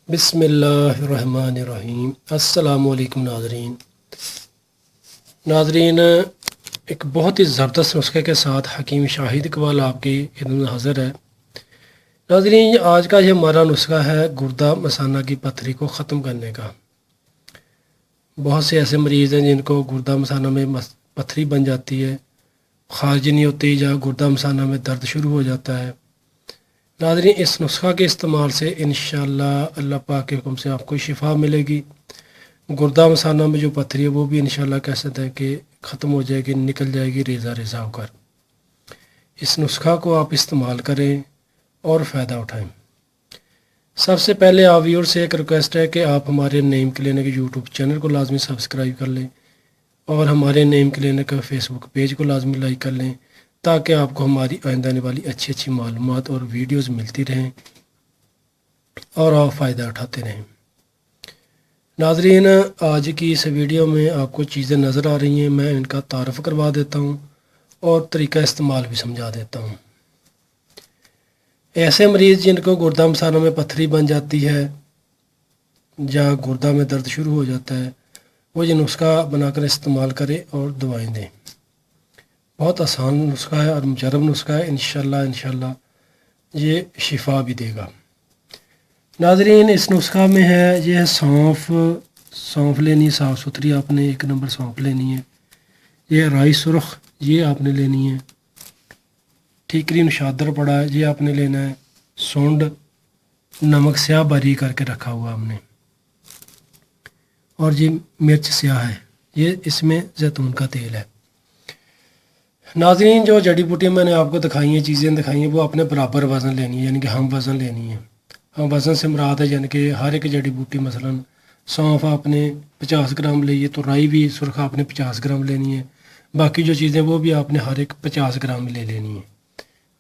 بسم اللہ الرحمن الرحیم۔ السلام علیکم ناظرین، ایک بہت ہی زبردست نسخے کے ساتھ حکیم شاہد اقبال آپ کی خدمت میں حاضر ہے۔ ناظرین، آج کا یہ ہمارا نسخہ ہے گردہ مثانہ کی پتھری کو ختم کرنے کا۔ بہت سے ایسے مریض ہیں جن کو گردہ مثانہ میں پتھری بن جاتی ہے، خارج نہیں ہوتی، یا گردہ مثانہ میں درد شروع ہو جاتا ہے۔ ناظرین، اس نسخہ کے استعمال سے انشاءاللہ اللہ پاک کے حکم سے آپ کو شفا ملے گی۔ گردہ مثانہ میں جو پتھری ہے وہ بھی انشاءاللہ کہتے ہیں کہ ختم ہو جائے گی، نکل جائے گی ریزہ ریزہ ہو کر۔ اس نسخہ کو آپ استعمال کریں اور فائدہ اٹھائیں۔ سب سے پہلے آپ ویور سے ایک ریکویسٹ ہے کہ آپ ہمارے نیم کلینک یوٹیوب چینل کو لازمی سبسکرائب کر لیں اور ہمارے نیم کلینک فیس بک پیج کو لازمی لائک کر لیں، تاکہ آپ کو ہماری آئندہ آنے والی اچھی اچھی معلومات اور ویڈیوز ملتی رہیں اور آپ فائدہ اٹھاتے رہیں۔ ناظرین، آج کی اس ویڈیو میں آپ کو چیزیں نظر آ رہی ہیں، میں ان کا تعارف کروا دیتا ہوں اور طریقہ استعمال بھی سمجھا دیتا ہوں۔ ایسے مریض جن کو گردہ مثانہ میں پتھری بن جاتی ہے یا گردہ میں درد شروع ہو جاتا ہے، وہ یہ نسخہ بنا کر استعمال کریں اور دوائیں دیں۔ بہت آسان نسخہ ہے اور مجرب نسخہ ہے، انشاءاللہ یہ شفا بھی دے گا۔ ناظرین، اس نسخہ میں ہے یہ سونف لینی، صاف ستھری آپ نے 1 نمبر سونف لینی ہے۔ یہ رائی سرخ یہ آپ نے لینی ہے۔ ٹھیکری نشادر پڑا ہے یہ آپ نے لینا ہے۔ سونڈ نمک سیاہ باری کر کے رکھا ہوا ہم نے، اور یہ مرچ سیاہ ہے، یہ اس میں زیتون کا تیل ہے۔ ناظرین، جو جڑی بوٹیاں میں نے آپ کو دکھائی ہیں، چیزیں دکھائی ہیں، وہ اپنے برابر وزن لینی ہے، یعنی کہ ہم وزن لینی ہے۔ ہم وزن سے مراد ہے یعنی کہ ہر ایک جڑی بوٹی، مثلا سونف آپ نے 50 گرام لئی تو رائی بھی سرخ آپ نے 50 گرام لینی ہے۔ باقی جو چیزیں وہ بھی آپ نے ہر ایک 50 گرام لے لینی ہے۔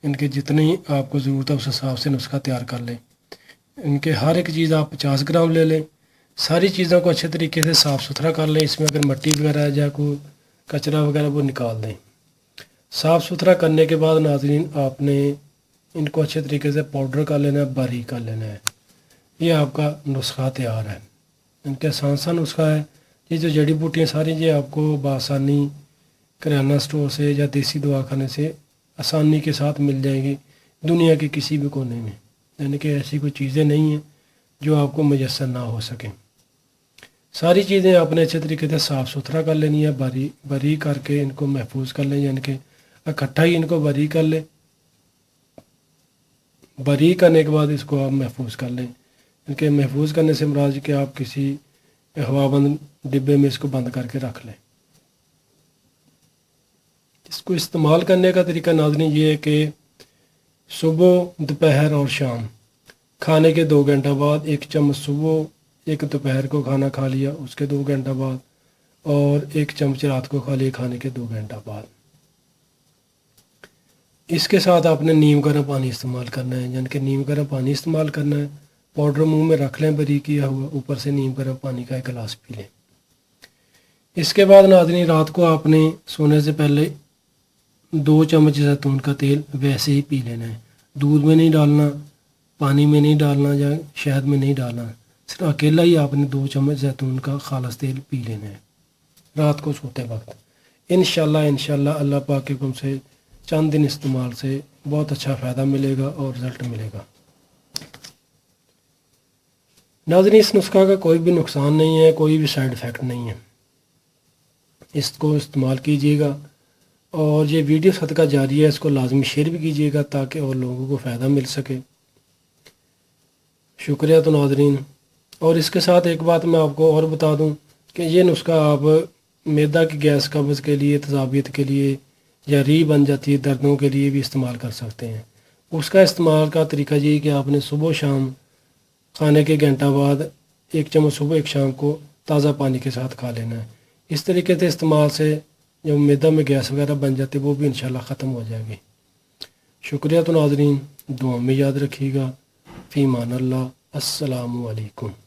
ان کے جتنی آپ کو ضرورت ہے اس حساب سے نسخہ تیار کر لیں۔ ان کے ہر ایک چیز آپ 50 گرام لے لیں۔ ساری چیزوں کو اچھے طریقے سے صاف ستھرا کر لیں۔ اس میں اگر مٹی وغیرہ ہے یا کوئی کچرا وغیرہ وہ نکال دیں۔ صاف ستھرا کرنے کے بعد ناظرین آپ نے ان کو اچھے طریقے سے پاؤڈر کر لینا ہے، باریک کر لینا ہے۔ یہ آپ کا نسخہ تیار ہے۔ ان کے آسان سا نسخہ ہے۔ یہ جو جڑی بوٹیاں ساری یہ آپ کو بآسانی کریانہ سٹور سے یا دیسی دواخانے سے آسانی کے ساتھ مل جائیں گی، دنیا کے کسی بھی کونے میں۔ یعنی کہ ایسی کوئی چیزیں نہیں ہیں جو آپ کو میسر نہ ہو سکیں۔ ساری چیزیں آپ نے اچھے طریقے سے صاف ستھرا کر لینی ہے، باریک کر کے ان کو محفوظ کر لیں، یعنی کہ اکٹھا ہی ان کو باریک کر لیں۔ باریک کرنے کے بعد اس کو آپ محفوظ کر لیں۔ ان کے محفوظ کرنے سے مراد کہ آپ کسی ہوا بند ڈبے میں اس کو بند کر کے رکھ لیں۔ اس کو استعمال کرنے کا طریقہ ناظرین یہ ہے کہ صبح، دوپہر اور شام کھانے کے 2 گھنٹہ بعد 1 چمچ صبح، 1 دوپہر کو کھانا کھا لیا اس کے 2 گھنٹہ بعد، اور 1 چمچ رات کو کھا لیا کھانے کے 2 گھنٹہ بعد۔ اس کے ساتھ آپ نے نیم گرم پانی استعمال کرنا ہے، یعنی کہ نیم گرم پانی استعمال کرنا ہے۔ پاؤڈر منہ میں رکھ لیں باریک کیا ہوا، اوپر سے نیم گرم پانی کا 1 گلاس پی لیں۔ اس کے بعد ناظرین رات کو آپ نے سونے سے پہلے 2 چمچ زیتون کا تیل ویسے ہی پی لینا ہے۔ دودھ میں نہیں ڈالنا، پانی میں نہیں ڈالنا یا شہد میں نہیں ڈالنا، صرف اکیلا ہی آپ نے 2 چمچ زیتون کا خالص تیل پی لینا ہے رات کو سوتے وقت۔ انشاءاللہ اللہ پاک کے حکم سے چند دن استعمال سے بہت اچھا فائدہ ملے گا اور رزلٹ ملے گا۔ ناظرین، اس نسخہ کا کوئی بھی نقصان نہیں ہے، کوئی بھی سائیڈ ایفیکٹ نہیں ہے۔ اس کو استعمال کیجیے گا، اور یہ ویڈیو صدقہ جاری ہے، اس کو لازمی شیئر بھی کیجیے گا تاکہ اور لوگوں کو فائدہ مل سکے۔ شکریہ تو ناظرین۔ اور اس کے ساتھ ایک بات میں آپ کو اور بتا دوں کہ یہ نسخہ آپ معدہ کی گیس قبض کے لیے، تذابیت کے لیے، یا ری بن جاتی ہے دردوں کے لیے بھی استعمال کر سکتے ہیں۔ اس کا استعمال کا طریقہ یہ ہے کہ آپ نے صبح شام کھانے کے گھنٹہ بعد 1 چمچ صبح 1 شام کو تازہ پانی کے ساتھ کھا لینا ہے۔ اس طریقے سے استعمال سے جو معدہ میں گیس وغیرہ بن جاتی ہے وہ بھی انشاءاللہ ختم ہو جائے گی۔ شکریہ تو ناظرین، دعا میں یاد رکھیے گا۔ فی امان اللہ، السلام علیکم۔